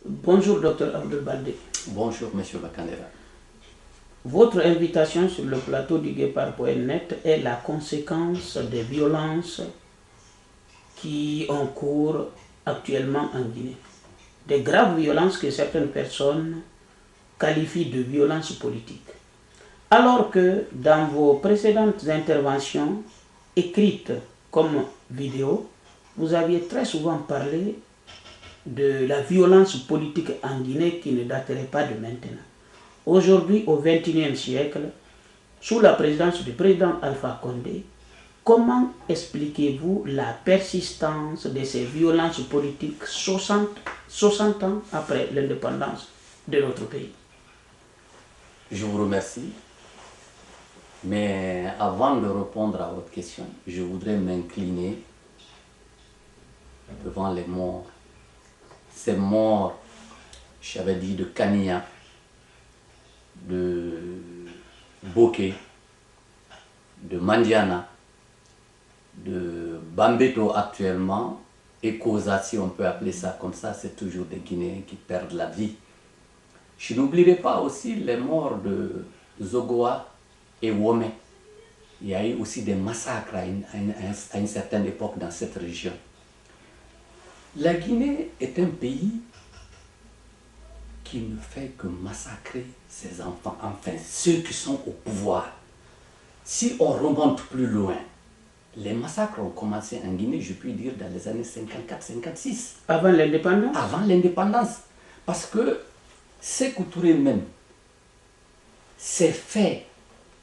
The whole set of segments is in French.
Bonjour, docteur Abdel Baldé. Bonjour, monsieur Bakandera. Votre invitation sur le plateau du Guépard.net est la conséquence des violences qui ont cours actuellement en Guinée. Des graves violences que certaines personnes qualifient de violences politiques. Alors que dans vos précédentes interventions, écrites comme vidéo, vous aviez très souvent parlé de la violence politique en Guinée qui ne daterait pas de maintenant. Aujourd'hui, au XXIe siècle, sous la présidence du président Alpha Condé, comment expliquez-vous la persistance de ces violences politiques 60 ans après l'indépendance de notre pays? Je vous remercie. Mais avant de répondre à votre question, je voudrais m'incliner devant les morts. Ces morts, j'avais dit de Kania, de Bokeh, de Mandiana, de Bambeto actuellement, et Koza, si on peut appeler ça comme ça, c'est toujours des Guinéens qui perdent la vie. Je n'oublierai pas aussi les morts de Zogoa et Womé. Il y a eu aussi des massacres à une certaine époque dans cette région. La Guinée est un pays qui ne fait que massacrer ses enfants, enfin ceux qui sont au pouvoir. Si on remonte plus loin, les massacres ont commencé en Guinée, je puis dire, dans les années 54-56. Avant l'indépendance? Avant l'indépendance. Parce que Sékou Touré même s'est fait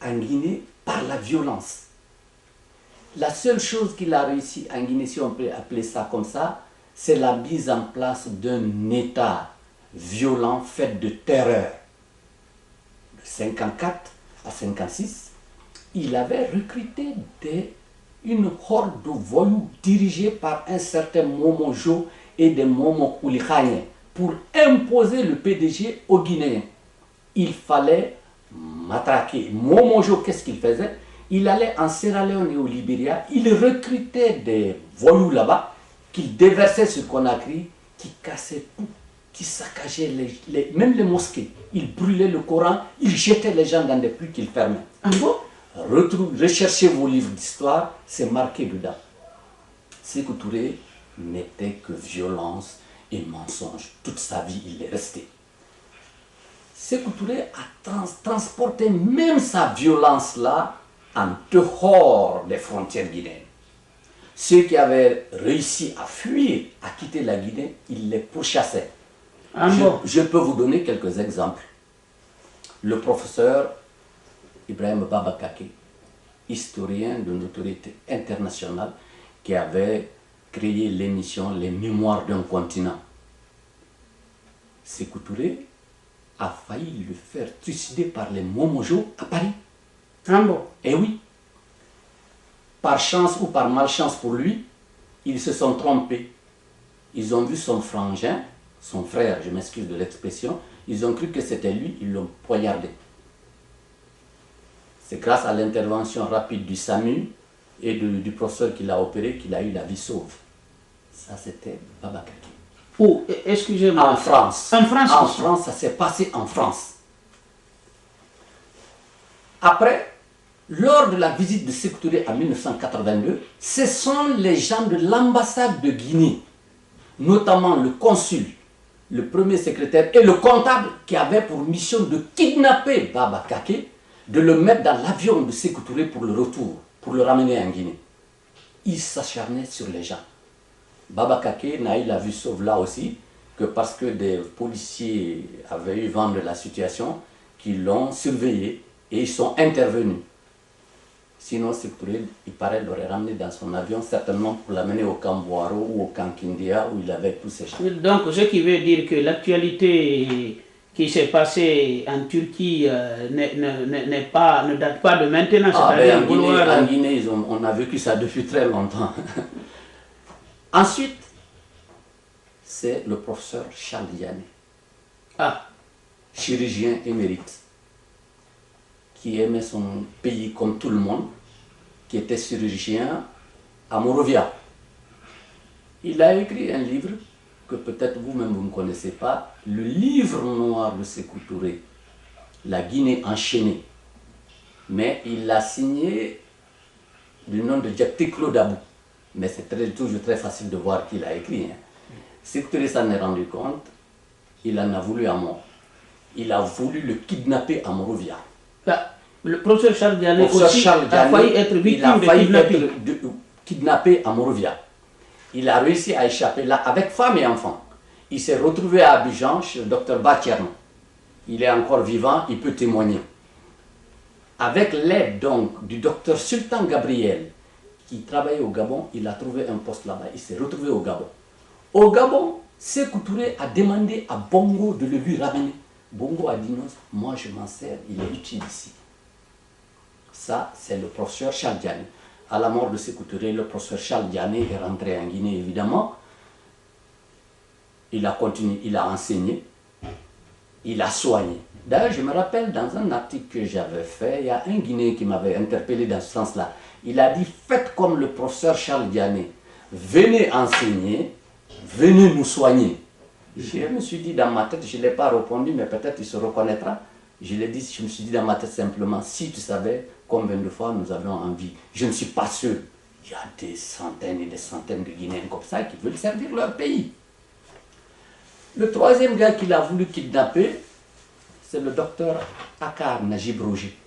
en Guinée par la violence. La seule chose qu'il a réussi en Guinée, si on peut appeler ça comme ça, c'est la mise en place d'un État violent fait de terreur. De 54 à 56, il avait recruté une horde de voyous dirigée par un certain Momo Jo et des Momo Koulikhane pour imposer le PDG aux Guinéens. Il fallait matraquer. Momo Jo, qu'est-ce qu'il faisait? Il allait en Sierra Leone et au Libéria, il recrutait des voyous là-bas, qu'il déversait sur Conakry, qui cassaient tout, qui saccageaient même les mosquées. Il brûlait le Coran, il jetait les gens dans des puits qu'il fermait. Ah bon? Recherchez vos livres d'histoire, c'est marqué dedans. Sékou Touré n'était que violence et mensonge. Toute sa vie, il est resté. Sékou Touré a transporté même sa violence-là en dehors des frontières guinéennes. Ceux qui avaient réussi à fuir, à quitter la Guinée, il les pourchassait. Ah bon? Je peux vous donner quelques exemples. Le professeur Ibrahim Baba Kaké, historien de notoriété internationale, qui avait créé l'émission Les Mémoires d'un continent. Sékou Touré a failli le faire trucider par les Momojo à Paris. Ah bon? Eh oui. Par chance ou par malchance pour lui, ils se sont trompés. Ils ont vu son frangin, son frère, je m'excuse de l'expression, ils ont cru que c'était lui, ils l'ont poignardé. C'est grâce à l'intervention rapide du SAMU et du professeur qui l'a opéré qu'il a eu la vie sauve. Ça, c'était Baba Kaké. Oh, excusez-moi. En France. En France? En France, ça s'est passé en France. Après, lors de la visite de Sékou Touré en 1982, ce sont les gens de l'ambassade de Guinée, notamment le consul, le premier secrétaire et le comptable qui avaient pour mission de kidnapper Baba Kaké, de le mettre dans l'avion de Sékou Touré pour le retour, pour le ramener en Guinée. Ils s'acharnaient sur les gens. Baba Kaké n'a eu la vue sauve là aussi que parce que des policiers avaient eu vent de la situation, qu'ils l'ont surveillé et ils sont intervenus. Sinon, Sékou Touré, il paraît, l'aurait ramené dans son avion, certainement pour l'amener au camp Boiro ou au camp Kindia, où il avait tous ses gens. Donc, ce qui veut dire que l'actualité qui s'est passée en Turquie ne date pas de maintenant. En Guinée, on a vécu ça depuis très longtemps. Ensuite, c'est le professeur Charles Diané, chirurgien émérite, qui aimait son pays comme tout le monde, qui était chirurgien à Monrovia. Il a écrit un livre que peut-être vous-même vous ne connaissez pas, le livre noir de Sékou Touré, La Guinée enchaînée. Mais il l'a signé du nom de Diakité Claude Abou. Mais c'est toujours très facile de voir qui l'a écrit. Hein. Sékou Touré s'en est rendu compte, il en a voulu à mort. Il a voulu le kidnapper à Monrovia. Le professeur Charles Diané aussi a failli être victime de kidnappé à Monrovia. Il a réussi à échapper là avec femme et enfant. Il s'est retrouvé à Abidjan chez le docteur Batierno. Il est encore vivant, il peut témoigner. Avec l'aide donc du docteur Sultan Gabriel, qui travaillait au Gabon, il a trouvé un poste là-bas. Il s'est retrouvé au Gabon. Au Gabon, Sékou Touré a demandé à Bongo de le lui ramener. Bongo a dit non, moi je m'en sers, il est utile ici. Ça, c'est le professeur Charles Diané. À la mort de Sékou Touré, le professeur Charles Diané est rentré en Guinée, évidemment. Il a continué, il a enseigné, il a soigné. D'ailleurs, je me rappelle dans un article que j'avais fait, il y a un Guinéen qui m'avait interpellé dans ce sens-là. Il a dit, faites comme le professeur Charles Diané. Venez enseigner, venez nous soigner. Je me suis dit dans ma tête, je ne l'ai pas répondu, mais peut-être il se reconnaîtra. Je l'ai dit, je me suis dit dans ma tête simplement, si tu savais combien de fois nous avions envie. Je ne suis pas seul. Il y a des centaines et des centaines de Guinéens comme ça qui veulent servir leur pays. Le troisième gars qu'il a voulu kidnapper, c'est le docteur Akar Najib Roger.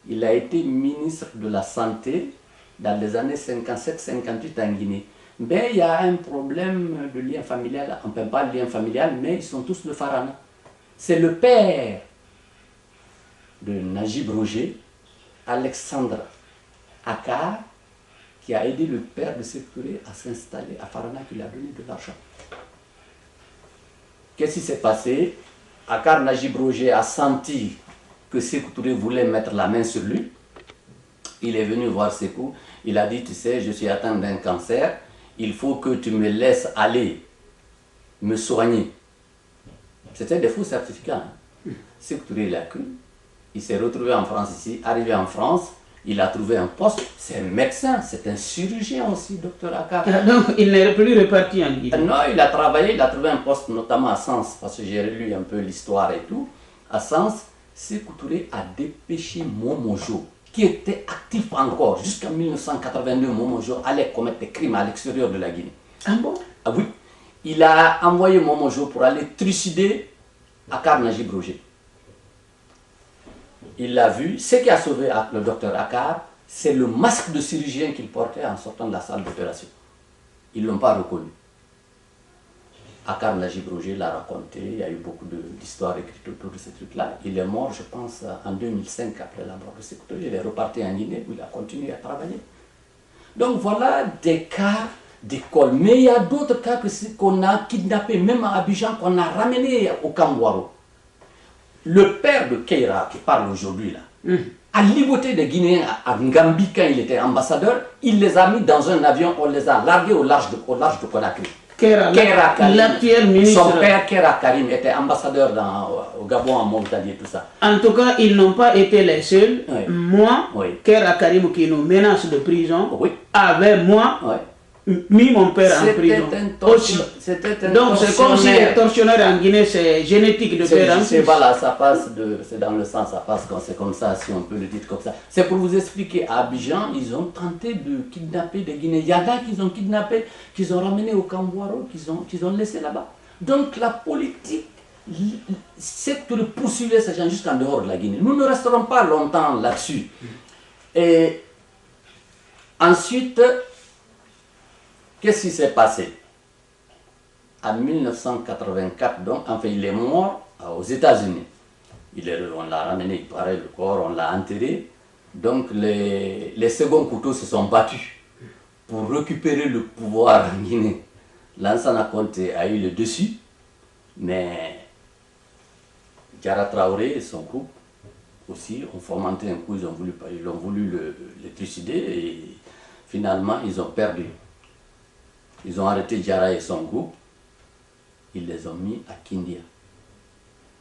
Il a été ministre de la Santé dans les années 57-58 en Guinée. Mais il y a un problème de lien familial, on ne peut pas de lien familial, mais ils sont tous de Farana. C'est le père de Najib Roger, Alexandre Akar, qui a aidé le père de Sékou Touré à s'installer à Farana, qui lui a donné de l'argent. Qu'est-ce qui s'est passé? Akar Najib Roger a senti que Sékou Touré voulait mettre la main sur lui. Il est venu voir Sékou, il a dit, tu sais, je suis atteint d'un cancer, il faut que tu me laisses aller me soigner. C'était des faux certificats. Hein. Sékou Touré l'a cru. Il s'est retrouvé en France ici, arrivé en France, il a trouvé un poste, c'est un médecin, c'est un chirurgien aussi, docteur Akar. Donc il n'est plus reparti en Guinée. Non, il a travaillé, il a trouvé un poste notamment à Sens, parce que j'ai lu un peu l'histoire et tout. À Sens, Sékou Touré a dépêché Momojo, qui était actif encore, jusqu'en 1982, Momojo allait commettre des crimes à l'extérieur de la Guinée. Ah bon? Ah oui, il a envoyé Momojo pour aller trucider Akar Najib Roger. Il l'a vu, ce qui a sauvé le docteur Akar, c'est le masque de chirurgien qu'il portait en sortant de la salle d'opération. Ils ne l'ont pas reconnu. Akar Najib Roger l'a raconté, il y a eu beaucoup d'histoires écrites autour de ce truc-là. Il est mort, je pense, en 2005, après la mort de Sékou Touré. Il est reparti en Guinée, où il a continué à travailler. Donc voilà des cas d'école. Mais il y a d'autres cas qu'on a kidnappés, même à Abidjan, qu'on a ramenés au Kambouaro. Le père de Keira, qui parle aujourd'hui là, a ligoté des Guinéens à Ngambi quand il était ambassadeur, il les a mis dans un avion, on les a largués au large de Conakry. Keira Karim, l'actuel ministre. Son père Keira Karim était ambassadeur au Gabon, en Mauritanie et tout ça. En tout cas, ils n'ont pas été les seuls. Oui. Moi, Oui. Keira Karim qui nous menace de prison, Oui. avait moi Oui. mis mon père en prison. Aussi. Donc c'est comme si les tortionnaires en Guinée, c'est génétique de père en fils. Voilà, ça passe c'est dans le sens, ça passe quand c'est comme ça, si on peut le dire comme ça. C'est pour vous expliquer, à Abidjan, ils ont tenté de kidnapper des Guinéens. Il y en a qu'ils ont kidnappé, qu'ils ont ramené au Kambouaro, qu'ils ont laissé là-bas. Donc la politique, c'est de poursuivre ces gens jusqu'en dehors de la Guinée. Nous ne resterons pas longtemps là-dessus. Et ensuite, qu'est-ce qui s'est passé? En 1984, donc, enfin, il est mort aux États-Unis. On l'a ramené, il paraît, le corps, on l'a enterré. Donc, les seconds couteaux se sont battus pour récupérer le pouvoir en Guinée. Lansana Conté a eu le dessus, mais Diarra Traoré et son groupe aussi ont fomenté un coup, ils ont voulu le trucider et finalement, ils ont perdu. Ils ont arrêté Diarra et son groupe, ils les ont mis à Kindia.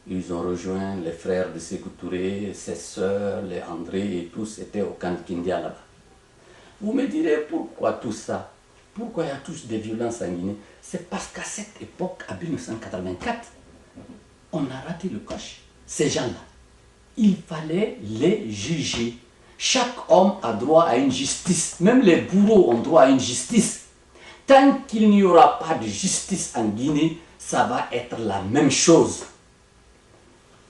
Ils ont rejoint les frères de Sékou Touré, ses sœurs, les André et tous étaient au camp de Kindia là-bas. Vous me direz pourquoi tout ça? Pourquoi il y a tous des violences en Guinée? C'est parce qu'à cette époque, en 1984, on a raté le coche. Ces gens-là, il fallait les juger. Chaque homme a droit à une justice. Même les bourreaux ont droit à une justice. Tant qu'il n'y aura pas de justice en Guinée, ça va être la même chose.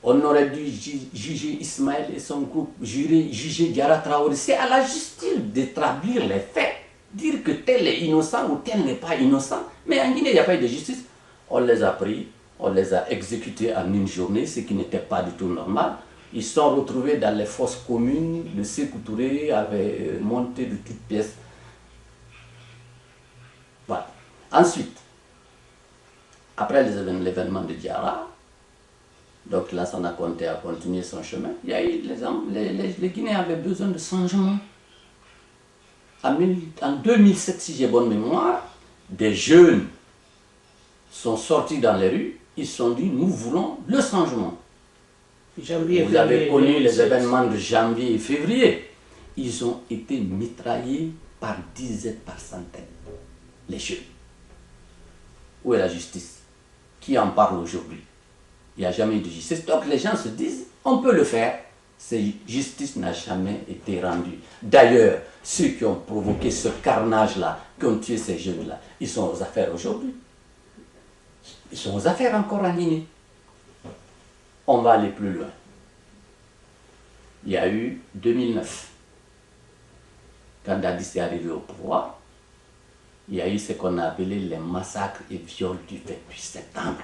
On aurait dû juger Ismaël et son groupe, juger Diarra Traoré. C'est à la justice d'établir les faits. Dire que tel est innocent ou tel n'est pas innocent. Mais en Guinée, il n'y a pas eu de justice. On les a pris, on les a exécutés en une journée, ce qui n'était pas du tout normal. Ils sont retrouvés dans les fosses communes. Le Sékou Touré avait monté de toutes pièces. Voilà. Ensuite, après l'événement de Diarra, donc Lansana Conté a continué son chemin. Il y a eu les Guinéens avaient besoin de changement. En 2007, si j'ai bonne mémoire, des jeunes sont sortis dans les rues. Ils se sont dit, nous voulons le changement. Vous avez connu les événements de janvier et février. Ils ont été mitraillés par dizaines, par centaines. Les jeunes. Où est la justice? Qui en parle aujourd'hui? Il n'y a jamais eu de justice. Donc les gens se disent, on peut le faire. Cette justice n'a jamais été rendue. D'ailleurs, ceux qui ont provoqué ce carnage-là, qui ont tué ces jeunes-là, ils sont aux affaires aujourd'hui. Ils sont aux affaires encore en Guinée. On va aller plus loin. Il y a eu 2009. Quand Dadis est arrivé au pouvoir, il y a eu ce qu'on a appelé les massacres et viols du 28 septembre.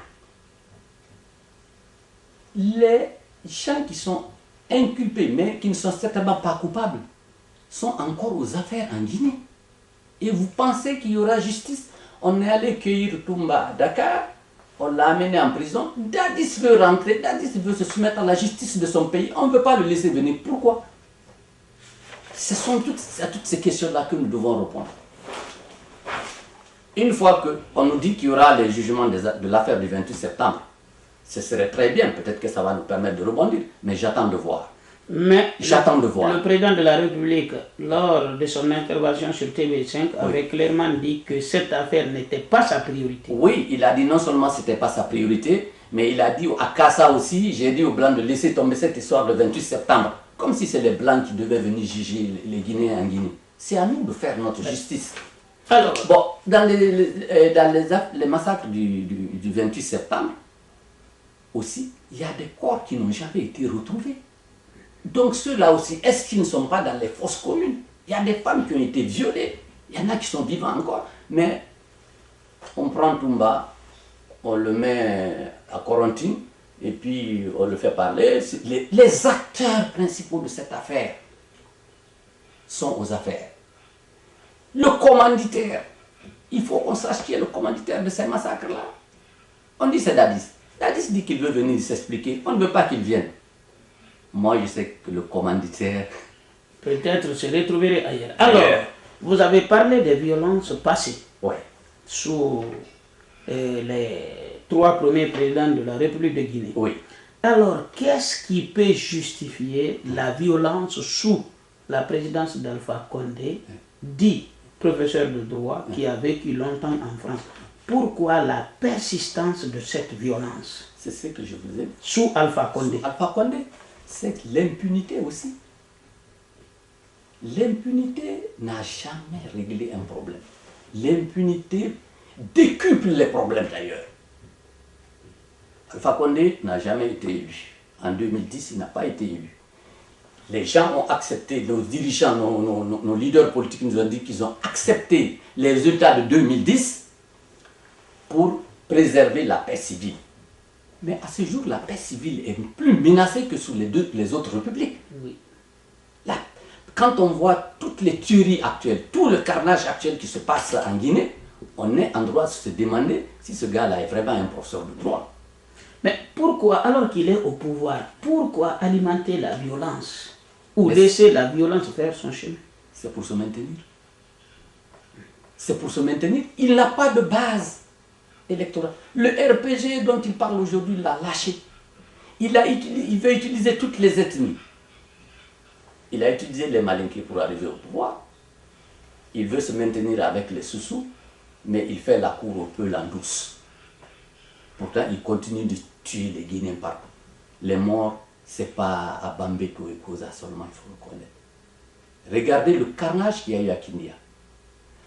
Les gens qui sont inculpés, mais qui ne sont certainement pas coupables, sont encore aux affaires en Guinée. Et vous pensez qu'il y aura justice? On est allé cueillir Toumba à Dakar, on l'a amené en prison. Dadis veut rentrer, Dadis veut se soumettre à la justice de son pays. On ne veut pas le laisser venir. Pourquoi? Ce sont toutes ces questions-là que nous devons répondre. Une fois qu'on nous dit qu'il y aura les jugements de l'affaire du 28 septembre, ce serait très bien, peut-être que ça va nous permettre de rebondir, mais j'attends de voir. Mais j'attends de voir. Le président de la République, lors de son intervention sur TV5, avait clairement dit que cette affaire n'était pas sa priorité. Oui, il a dit non seulement ce n'était pas sa priorité, mais il a dit à Kassa aussi, j'ai dit aux Blancs de laisser tomber cette histoire le 28 septembre, comme si c'est les Blancs qui devaient venir juger les Guinéens en Guinée. C'est à nous de faire notre justice. Alors, bon, dans les massacres du 28 septembre, aussi, il y a des corps qui n'ont jamais été retrouvés. Donc ceux-là aussi, est-ce qu'ils ne sont pas dans les fosses communes? Il y a des femmes qui ont été violées, il y en a qui sont vivants encore, mais on prend Toumba, on le met à Corentin, et puis on le fait parler. Les acteurs principaux de cette affaire sont aux affaires. Le commanditaire, il faut qu'on sache qui est le commanditaire de ces massacres-là. On dit c'est Dadis. Dadis dit qu'il veut venir s'expliquer, on ne veut pas qu'il vienne. Moi, je sais que le commanditaire... Peut-être se retrouverait ailleurs. Alors, vous avez parlé des violences passées. Oui. Sous les 3 premiers présidents de la République de Guinée. Oui. Alors, qu'est-ce qui peut justifier la violence sous la présidence d'Alpha Condé, dit professeur de droit, qui a vécu longtemps en France? Pourquoi la persistance de cette violence? C'est ce que je vous ai dit. Sous Alpha Condé. Sous Alpha Condé. C'est l'impunité aussi. L'impunité n'a jamais réglé un problème. L'impunité décuple les problèmes d'ailleurs. Alpha Condé n'a jamais été élu. En 2010, il n'a pas été élu. Les gens ont accepté, nos dirigeants, nos leaders politiques nous ont dit qu'ils ont accepté les résultats de 2010 pour préserver la paix civile. Mais à ce jour, la paix civile est plus menacée que sous les autres républiques. Oui. Là, quand on voit toutes les tueries actuelles, tout le carnage actuel qui se passe en Guinée, on est en droit de se demander si ce gars-là est vraiment un professeur de droit. Mais pourquoi, alors qu'il est au pouvoir, pourquoi alimenter la violence ou laisser la violence faire son chemin? C'est pour se maintenir. C'est pour se maintenir. Il n'a pas de base électorale. Le RPG dont il parle aujourd'hui l'a lâché. Il veut utiliser toutes les ethnies. Il a utilisé les Malinqués pour arriver au pouvoir. il veut se maintenir avec les sous-sous, mais il fait la cour au peu en douce. Pourtant, il continue de tuer les Guinéens partout. Les morts, ce n'est pas à Bambeto et Koza seulement, il faut le connaître. Regardez le carnage qu'il y a eu à Kindia.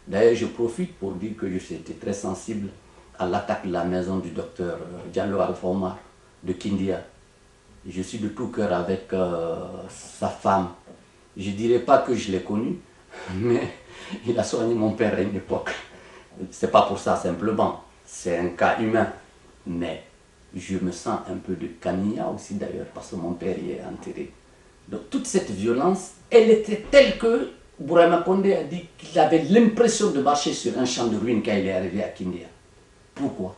D'ailleurs, je profite pour dire que j'étais très sensible à l'attaque de la maison du docteur Diallo Alpha Omar de Kindia. Je suis de tout cœur avec sa femme. Je ne dirais pas que je l'ai connu, mais il a soigné mon père à une époque. Ce n'est pas pour ça simplement, c'est un cas humain. Mais je me sens un peu de Kania aussi d'ailleurs, parce que mon père y est enterré. Donc toute cette violence, elle était telle que Bourama Condé a dit qu'il avait l'impression de marcher sur un champ de ruines quand il est arrivé à Kindia. Pourquoi?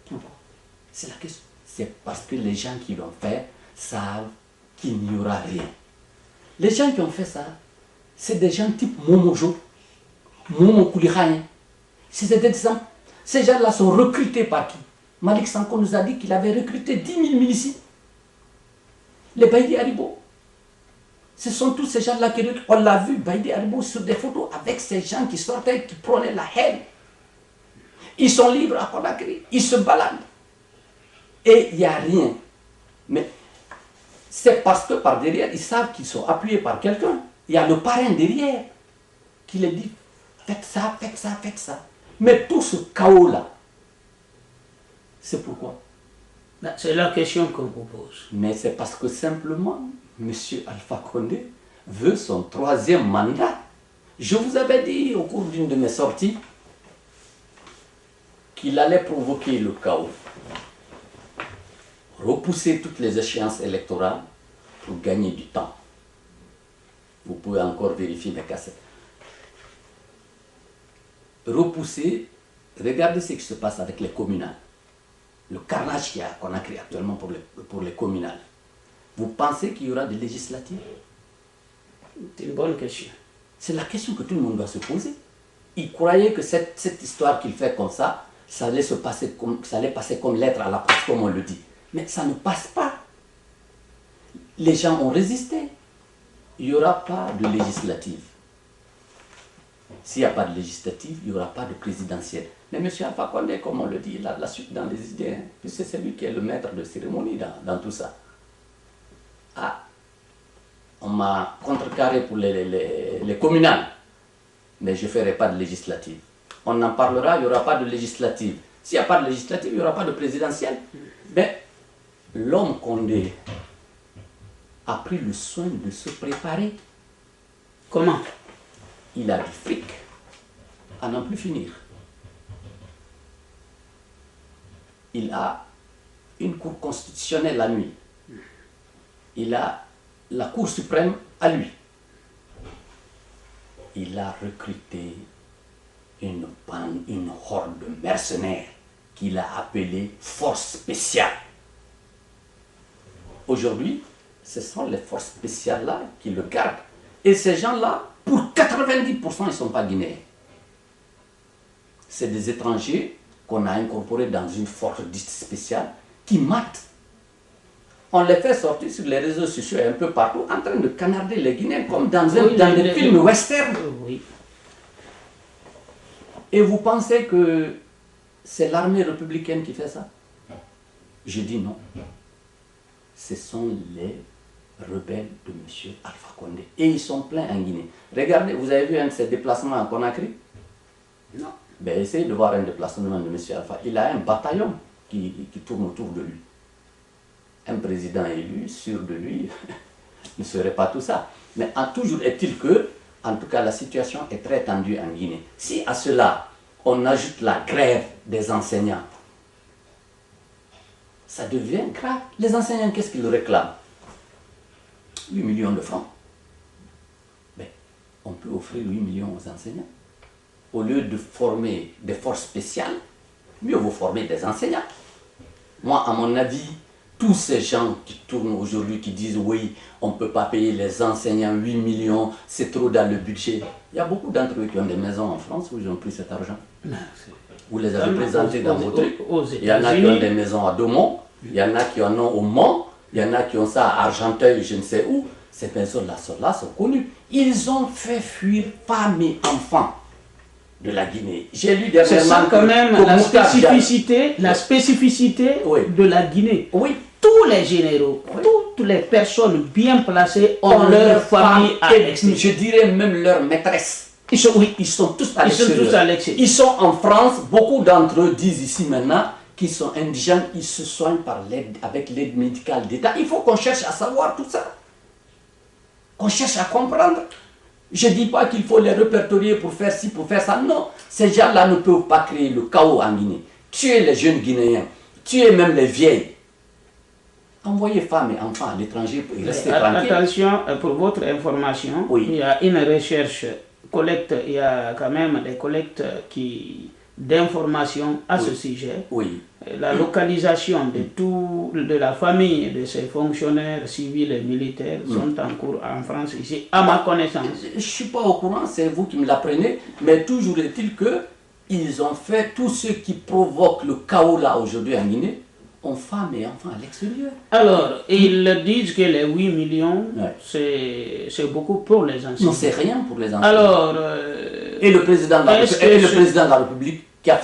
Pourquoi? C'est la question. C'est parce que les gens qui l'ont fait savent qu'il n'y aura rien. Les gens qui ont fait ça, c'est des gens type Momojo, Momo Koulikhane. C'est des exemples. Ces gens-là sont recrutés par qui? Malik Sanko nous a dit qu'il avait recruté 10 000 miliciens. Les Baïdi Haribo. Ce sont tous ces gens-là qui recrutent. On l'a vu, Baïdi Haribo, sur des photos avec ces gens qui sortaient, qui prenaient la haine. Ils sont libres à Conakry, ils se baladent. Et il n'y a rien. Mais c'est parce que par derrière, ils savent qu'ils sont appuyés par quelqu'un. Il y a le parrain derrière qui les dit, faites ça, faites ça, faites ça. Mais tout ce chaos-là, c'est pourquoi? C'est la question qu'on vous pose. Mais c'est parce que simplement, M. Alpha Condé veut son 3e mandat. Je vous avais dit au cours d'une de mes sorties qu'il allait provoquer le chaos, repousser toutes les échéances électorales pour gagner du temps. Vous pouvez encore vérifier mes cassettes. Repousser, regardez ce qui se passe avec les communales. Le carnage qu'il y a à Conakry actuellement pour les communales. Vous pensez qu'il y aura des législatives? C'est une bonne question. C'est la question que tout le monde doit se poser. Il croyait que cette histoire qu'il fait comme ça allait passer comme lettre à la poste, comme on le dit. Mais ça ne passe pas. Les gens ont résisté. Il n'y aura pas de législative. S'il n'y a pas de législative, il n'y aura pas de présidentielle. Mais M. Alpha Condé, comme on le dit, il a de la suite dans les idées. Puisque c'est lui qui est le maître de cérémonie dans tout ça. Ah, on m'a contrecarré pour les communales. Mais je ne ferai pas de législative. On en parlera, il n'y aura pas de législative. S'il n'y a pas de législative, il n'y aura pas de présidentielle. Mais l'homme Condé a pris le soin de se préparer. Comment? Il a du fric à n'en plus finir. Il a une cour constitutionnelle à lui. Il a la Cour suprême à lui. Il a recruté une bande, une horde de mercenaires qu'il a appelée force spéciale. Aujourd'hui, ce sont les forces spéciales-là qui le gardent. Et ces gens-là, pour 90%, ils ne sont pas guinéens. C'est des étrangers qu'on a incorporés dans une force dite spéciale qui matent. On les fait sortir sur les réseaux sociaux et un peu partout en train de canarder les Guinéens comme dans des films western. Oui. Et vous pensez que c'est l'armée républicaine qui fait ça? Je dis non. Ce sont les rebelles de M. Alpha Condé. Et ils sont pleins en Guinée. Regardez, vous avez vu un de ses déplacements en Conakry? Non. Ben, essayez de voir un déplacement de M. Alpha. Il a un bataillon qui tourne autour de lui. Un président élu, sûr de lui, ne serait pas tout ça. Mais toujours est-il que, en tout cas, la situation est très tendue en Guinée. Si à cela, on ajoute la grève des enseignants, ça devient grave. Les enseignants, qu'est-ce qu'ils réclament? 8 millions de francs. Mais on peut offrir 8 millions aux enseignants. Au lieu de former des forces spéciales, mieux vaut former des enseignants. Moi, à mon avis, tous ces gens qui tournent aujourd'hui, qui disent oui, on ne peut pas payer les enseignants 8 millions, c'est trop dans le budget. Il y a beaucoup d'entre eux qui ont des maisons en France où ils ont pris cet argent. Vous les avez présentés dans vos trucs. Il y en a qui ont des maisons à Daumont, il y en a qui en ont au Mans, il y en a qui ont ça à Argenteuil, je ne sais où. Ces personnes-là sont connues. Ils ont fait fuir femmes et enfants de la Guinée. J'ai lu C'est dernièrement ça quand même la spécificité Oui. de la Guinée. Oui. Tous les généraux, Oui. toutes les personnes bien placées ont leur famille à et l'extérieur. je dirais même leur maîtresse. Ils sont, oui, Ils sont tous à ils sont tous l'extérieur. à l'extérieur. Ils sont en France. Beaucoup d'entre eux disent ici maintenant qu'ils sont indigènes. Ils se soignent avec l'aide médicale d'État. Il faut qu'on cherche à savoir tout ça. Qu'on cherche à comprendre. Je ne dis pas qu'il faut les répertorier pour faire ci, pour faire ça. Non, ces gens-là ne peuvent pas créer le chaos en Guinée. Tuer les jeunes Guinéens, tuer même les vieilles. Envoyer femmes et enfants à l'étranger pour y rester tranquille. Attention, pour votre information, Oui. il y a une recherche, il y a quand même des collectes d'informations à ce sujet. Oui. La localisation de la famille de ces fonctionnaires civils et militaires sont en cours en France ici, à ma connaissance. Je ne suis pas au courant, c'est vous qui me l'apprenez, mais toujours est-il que ils ont fait tout ce qui provoque le chaos là aujourd'hui en Guinée, ont femmes et enfants à l'extérieur. Alors, ils disent que les 8 millions, Ouais. c'est beaucoup pour les anciens. Non, c'est rien pour les enfants. Alors, et le président de la est-ce République, que et le président de la République qui a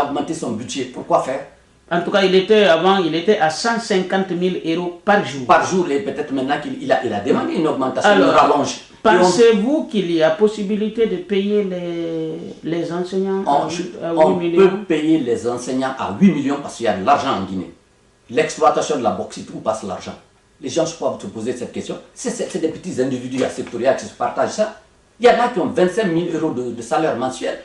augmenté son budget, pourquoi faire? en tout cas, il était à 150 000 euros par jour. Par jour, et peut-être maintenant qu'il a demandé une augmentation, une Alors, rallonge. pensez-vous qu'il y a possibilité de payer les enseignants à 8 On millions? peut payer les enseignants à 8 millions parce qu'il y a de l'argent en Guinée. L'exploitation de la bauxite, où passe l'argent? Les gens peuvent se poser cette question. C'est des petits individus sectoriels qui se partagent ça. Il y en a qui ont 25 000 euros de salaire mensuel.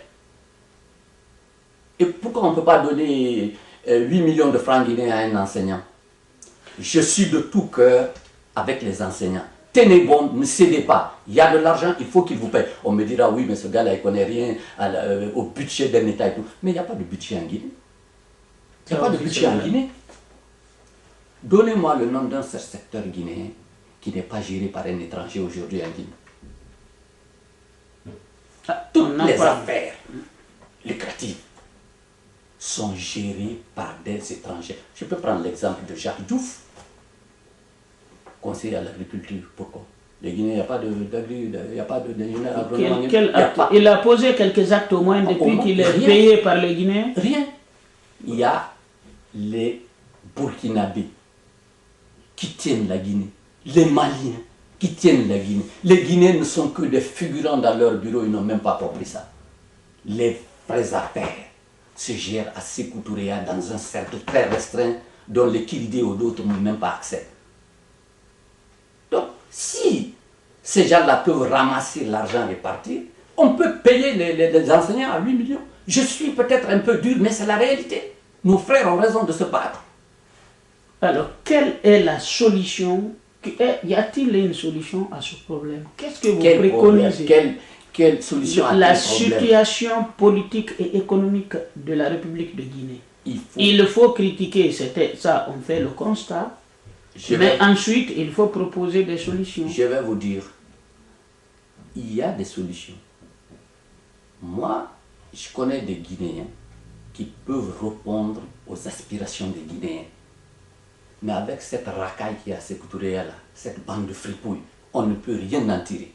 Et pourquoi on ne peut pas donner 8 millions de francs guinéens à un enseignant? Je suis de tout cœur avec les enseignants. Tenez bon, ne cédez pas. Il y a de l'argent, il faut qu'il vous paye. On me dira, oui, mais ce gars-là, il ne connaît rien au budget d'un État et tout. Mais il n'y a pas de budget en Guinée. Il n'y a pas de budget en Guinée. Donnez-moi le nom d'un seul secteur guinéen qui n'est pas géré par un étranger aujourd'hui en Guinée. Toutes les affaires lucratives sont gérées par des étrangers. Je peux prendre l'exemple de Jacques Diouf, conseiller à l'agriculture. Pourquoi? Les Guinéens, il n'y a pas d'ingénieur agronomie. Il a posé quelques actes au moins depuis qu'il est rien. payé par les Guinéens. Rien. Il y a les Burkinabés qui tiennent la Guinée, les Maliens qui tiennent la Guinée. Les Guinéens ne sont que des figurants dans leur bureau, ils n'ont même pas compris ça. Les vraies affaires se gèrent à Sékou Touréa dans un cercle très restreint dont les Kiridés ou d'autres n'ont même pas accès. Donc, si ces gens-là peuvent ramasser l'argent et partir, on peut payer les enseignants à 8 millions. Je suis peut-être un peu dur, mais c'est la réalité. Nos frères ont raison de se battre. Alors, quelle est la solution? Y a-t-il une solution à ce problème? Qu'est-ce que vous préconisez? Quelle solution à la quel problème? situation politique et économique de la République de Guinée. Il faut critiquer, ça on fait le constat, mais ensuite il faut proposer des solutions. Je vais vous dire, il y a des solutions. Moi, je connais des Guinéens qui peuvent répondre aux aspirations des Guinéens. Mais avec cette racaille qui est à Sékou Touréa là, cette bande de fripouilles, on ne peut rien en tirer.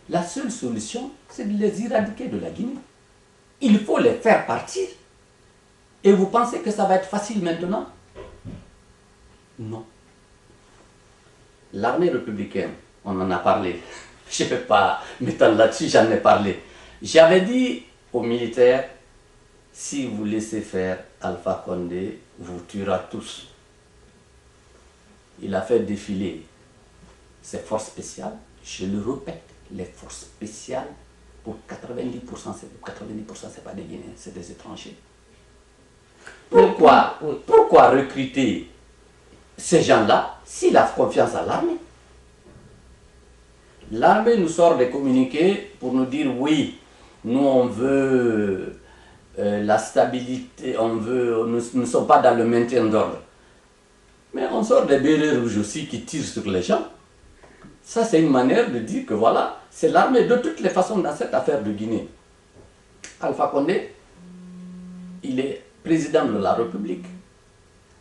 La seule solution, c'est de les éradiquer de la Guinée. Il faut les faire partir. Et vous pensez que ça va être facile maintenant? Non. L'armée républicaine, on en a parlé. Je ne vais pas m'étendre là-dessus, j'en ai parlé. J'avais dit aux militaires, si vous laissez faire Alpha Condé, vous tuera tous. Il a fait défiler ses forces spéciales. Je le répète, les forces spéciales, pour 90%, c'est pas des Guinéens, c'est des étrangers. Pourquoi recruter ces gens-là s'il a confiance à l'armée? L'armée nous sort des communiqués pour nous dire oui, nous on veut la stabilité, nous ne sommes pas dans le maintien d'ordre. Mais on sort des bérets rouges aussi qui tirent sur les gens. Ça, c'est une manière de dire que voilà, c'est l'armée de toutes les façons dans cette affaire de Guinée. Alpha Condé, il est président de la République.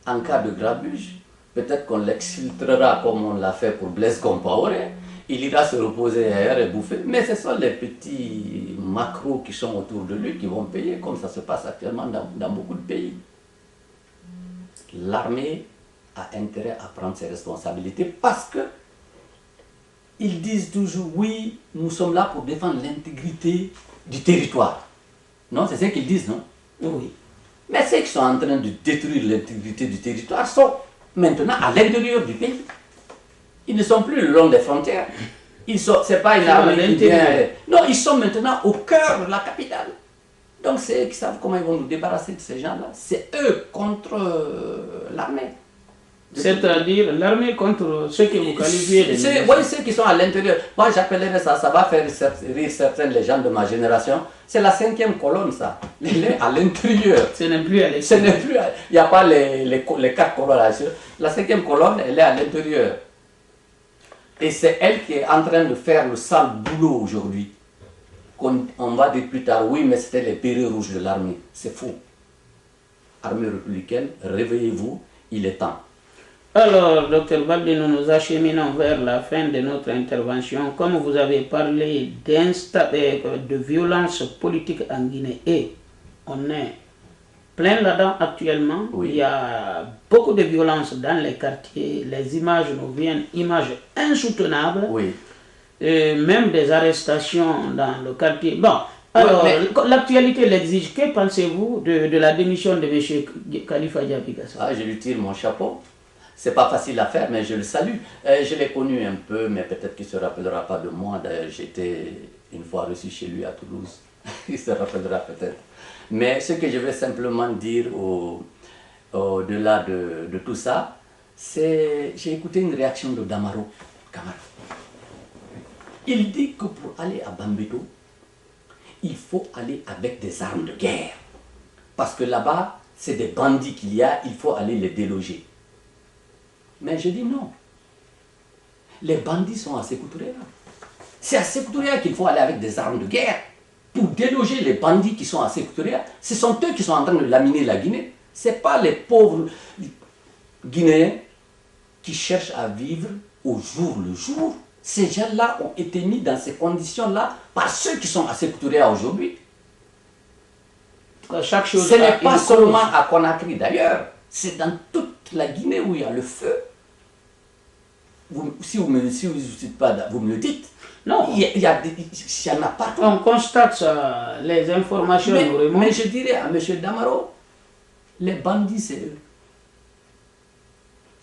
En cas de grabuge, peut-être qu'on l'exfiltrera comme on l'a fait pour Blaise Compaoré. Il ira se reposer ailleurs et bouffer. Mais ce sont les petits macros qui sont autour de lui qui vont payer, comme ça se passe actuellement dans beaucoup de pays. L'armée a intérêt à prendre ses responsabilités parce que ils disent toujours, oui, nous sommes là pour défendre l'intégrité du territoire. Non, c'est ce qu'ils disent, non? Oui. Mais ceux qui sont en train de détruire l'intégrité du territoire sont maintenant à l'intérieur du pays. Ils ne sont plus le long des frontières. C'est pas une armée qui vient. Non, ils sont maintenant au cœur de la capitale. Donc c'est eux qui savent comment ils vont nous débarrasser de ces gens-là. C'est eux contre l'armée. C'est-à-dire l'armée contre ceux que vous qualifiez de... Oui, ceux qui sont à l'intérieur. Moi j'appellerais ça, ça va faire rire certains les gens de ma génération. C'est la 5e colonne, ça. Elle est à l'intérieur. Ce n'est plus à l'extérieur. Il n'y a pas les 4 colonnes là-dessus. La 5e colonne, elle est à l'intérieur. Et c'est elle qui est en train de faire le sale boulot aujourd'hui. On va dire plus tard, oui, mais c'était les bérets rouges de l'armée. C'est faux. Armée républicaine, réveillez-vous, il est temps. Alors, Dr Baldé, nous nous acheminons vers la fin de notre intervention. Comme vous avez parlé de violence politique en Guinée, et on est plein là-dedans actuellement, oui. Il y a beaucoup de violence dans les quartiers, les images nous viennent, images insoutenables, oui. Même des arrestations dans le quartier. Bon, alors, l'actualité l'exige. Que pensez-vous de la démission de M. Khalifa Diaby Gassama? Ah, je lui tire mon chapeau. C'est pas facile à faire, mais je le salue. Je l'ai connu un peu, mais peut-être qu'il ne se rappellera pas de moi. D'ailleurs, j'étais une fois reçu chez lui à Toulouse. Il se rappellera peut-être. Mais ce que je veux simplement dire au-delà de tout ça, c'est j'ai écouté une réaction de Damaro Camara. Il dit que pour aller à Bambeto, il faut aller avec des armes de guerre. Parce que là-bas, c'est des bandits qu'il y a, il faut aller les déloger. Mais je dis non. Les bandits sont à Sékou Touré. C'est à Sékou Touré qu'il faut aller avec des armes de guerre. Pour déloger les bandits qui sont à Sékou Touré, ce sont eux qui sont en train de laminer la Guinée. Ce n'est pas les pauvres Guinéens qui cherchent à vivre au jour le jour. Ces gens-là ont été mis dans ces conditions-là par ceux qui sont à Sékou Touré aujourd'hui. Chaque chose ce n'est pas seulement à Conakry d'ailleurs, c'est dans toute la Guinée où il y a le feu. Si vous ne dites pas, vous me le dites. Non, il y en a partout. On constate ça, les informations nous remontent. Mais je dirais à M. Damaro, les bandits c'est eux.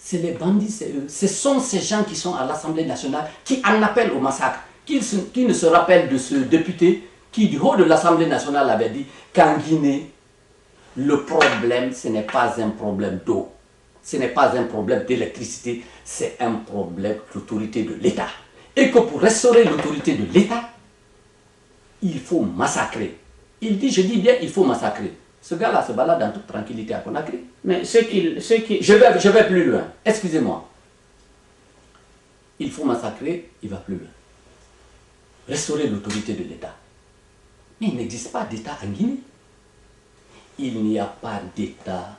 C'est les bandits, c'est eux. Ce sont ces gens qui sont à l'Assemblée nationale qui en appellent au massacre, qui ne se rappellent de ce député qui, du haut de l'Assemblée nationale, avait dit qu'en Guinée, le problème, ce n'est pas un problème d'eau, ce n'est pas un problème d'électricité, c'est un problème d'autorité de l'État. Et que pour restaurer l'autorité de l'État, il faut massacrer. Il dit, je dis bien, il faut massacrer. Ce gars-là se balade dans toute tranquillité à Conakry. Mais Je vais plus loin. Excusez-moi. Il faut massacrer, il va plus loin. Restaurer l'autorité de l'État. Mais il n'existe pas d'État en Guinée. Il n'y a pas d'État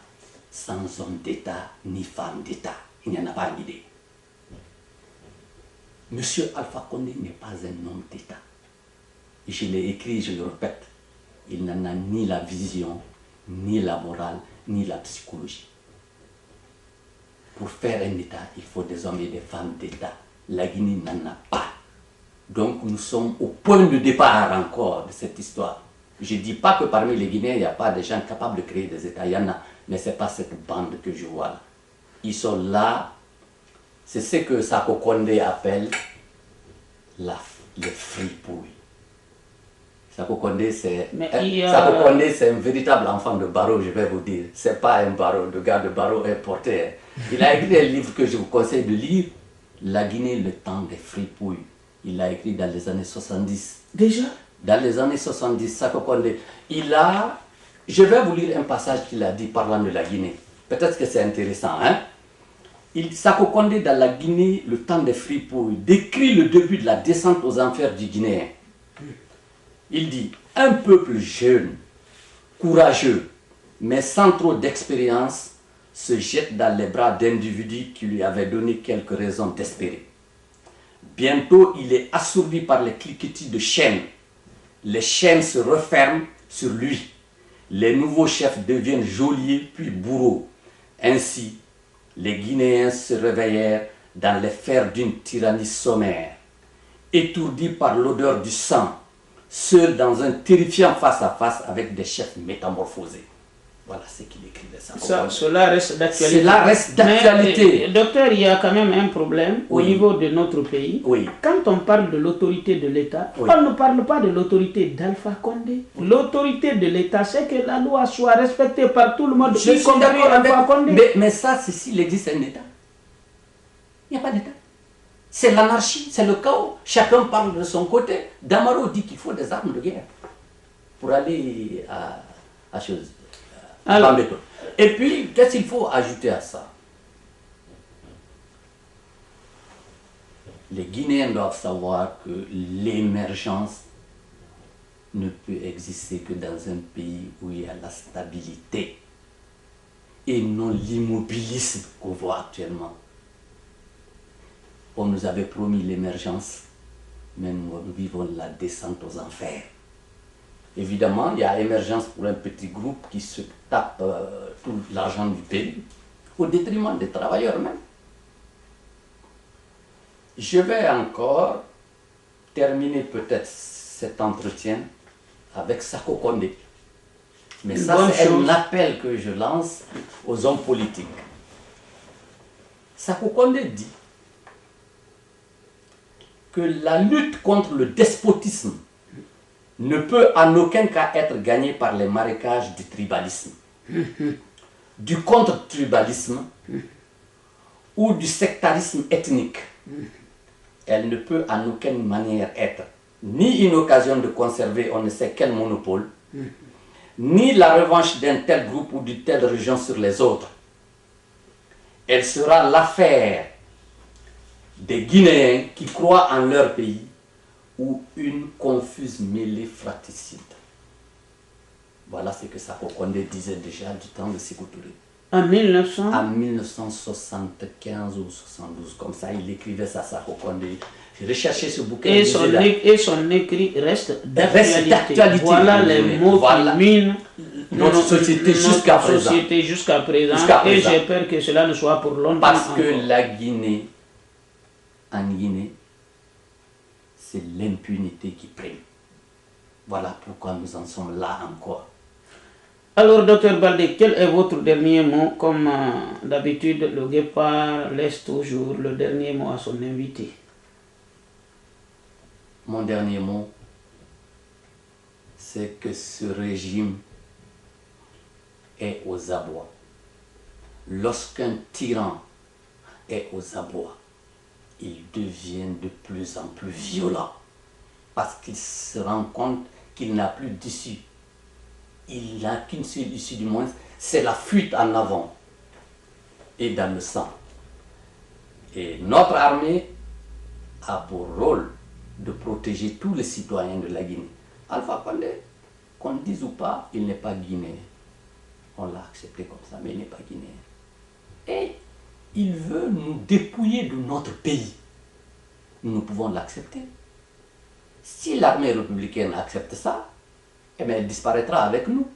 sans homme d'État ni femme d'État. Il n'y en a pas en Guinée. Monsieur Alpha Condé n'est pas un homme d'État. Je l'ai écrit, je le répète. Il n'en a ni la vision, ni la morale, ni la psychologie. Pour faire un État, il faut des hommes et des femmes d'État. La Guinée n'en a pas. Donc nous sommes au point de départ encore de cette histoire. Je ne dis pas que parmi les Guinéens, il n'y a pas des gens capables de créer des États. Il y en a, mais ce n'est pas cette bande que je vois là. Ils sont là, c'est ce que Sako Kondé appelle les fripouilles. Sako Kondé, c'est un véritable enfant de barreau, je vais vous dire. Ce n'est pas un barreau, le gars de barreau importé. Il a écrit un livre que je vous conseille de lire, La Guinée, le temps des fripouilles. Il l'a écrit dans les années 70. Déjà? Dans les années 70, Sako Kondé. Je vais vous lire un passage qu'il a dit parlant de la Guinée. Peut-être que c'est intéressant, hein? Sako Kondé, dans la Guinée, le temps des fripouilles, décrit le début de la descente aux enfers du Guinéen. Il dit, un peuple jeune, courageux, mais sans trop d'expérience, se jette dans les bras d'individus qui lui avaient donné quelques raisons d'espérer. Bientôt, il est assourdi par les cliquetis de chaînes. Les chaînes se referment sur lui. Les nouveaux chefs deviennent geôliers puis bourreaux. Ainsi, les Guinéens se réveillèrent dans les fers d'une tyrannie sommaire. Étourdis par l'odeur du sang, seuls dans un terrifiant face-à-face avec des chefs métamorphosés. Voilà ce qu'il écrivait. Cela reste d'actualité. Cela reste d'actualité. Docteur, il y a quand même un problème au niveau de notre pays. Oui. Quand on parle de l'autorité de l'État, on ne parle pas de l'autorité d'Alpha Condé. L'autorité de l'État, c'est que la loi soit respectée par tout le monde, Je suis d'accord avec Alpha Condé. Mais ça, c'est s'il existe un État. Il n'y a pas d'État. C'est l'anarchie, c'est le chaos. Chacun parle de son côté. Damaro dit qu'il faut des armes de guerre pour aller à chose. Alors, et puis, qu'est-ce qu'il faut ajouter à ça? Les Guinéens doivent savoir que l'émergence ne peut exister que dans un pays où il y a la stabilité et non l'immobilisme qu'on voit actuellement. On nous avait promis l'émergence, mais nous vivons la descente aux enfers. Évidemment, il y a émergence pour un petit groupe qui se tape tout l'argent du pays, au détriment des travailleurs même. Je vais encore terminer peut-être cet entretien avec Sako Condé. Mais ça, c'est un appel que je lance aux hommes politiques. Sako Condé dit que la lutte contre le despotisme ne peut en aucun cas être gagnée par les marécages du tribalisme, du contre-tribalisme ou du sectarisme ethnique. Elle ne peut en aucune manière être ni une occasion de conserver on ne sait quel monopole, ni la revanche d'un tel groupe ou d'une telle région sur les autres. Elle sera l'affaire des Guinéens qui croient en leur pays ou une confuse mêlée fratricide. Voilà ce que Sako Condé disait déjà du temps de Sékou Touré. En 1975 ou 72, comme ça, il écrivait ça, Sako Condé. J'ai recherché ce bouquin. Et son écrit reste d'actualité. Voilà les mots qui minent notre société jusqu'à présent. Et j'ai peur que cela ne soit pour longtemps. Parce que la Guinée, en Guinée, c'est l'impunité qui prime. Voilà pourquoi nous en sommes là encore. Alors, docteur Baldé, quel est votre dernier mot? Comme d'habitude, le Guépard laisse toujours le dernier mot à son invité. Mon dernier mot, c'est que ce régime est aux abois. Lorsqu'un tyran est aux abois, il devient de plus en plus violent parce qu'il se rend compte qu'il n'a plus d'issue. Il n'a qu'une seule issue du moins, c'est la fuite en avant et dans le sang. Et notre armée a pour rôle de protéger tous les citoyens de la Guinée. Alpha Condé, qu'on le dise ou pas, il n'est pas guinéen. On l'a accepté comme ça, mais il n'est pas guinéen. Et il veut nous dépouiller de notre pays. Nous pouvons l'accepter. Si l'armée républicaine accepte ça, eh bien, elle disparaîtra avec nous.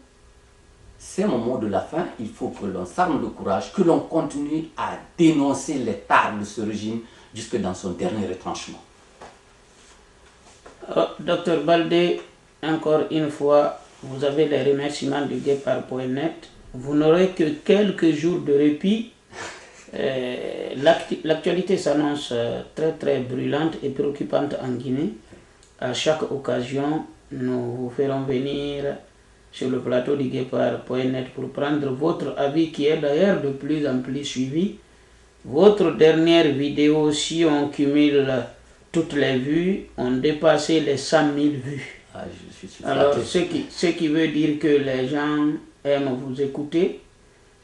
C'est le mot de la fin. Il faut que l'on s'arme de courage, que l'on continue à dénoncer les tares de ce régime jusque dans son dernier retranchement. Docteur Baldé, encore une fois, vous avez les remerciements du Guépard.net. Vous n'aurez que quelques jours de répit. L'actualité s'annonce très très brûlante et préoccupante en Guinée. À chaque occasion, nous vous ferons venir sur le plateau du Guépard.net pour prendre votre avis qui est d'ailleurs de plus en plus suivi. Votre dernière vidéo, si on cumule toutes les vues, ont dépassé les 100 000 vues. Alors, ce qui veut dire que les gens aiment vous écouter.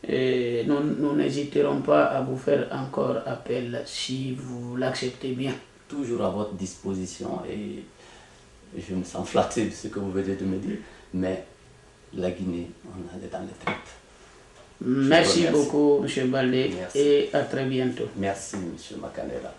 Et nous n'hésiterons pas à vous faire encore appel si vous l'acceptez bien. Toujours à votre disposition et je me sens flatté de ce que vous venez de me dire, mais la Guinée, on est dans les traites. Merci beaucoup, M. Baldé, Merci. et à très bientôt. Merci, M. Makanela.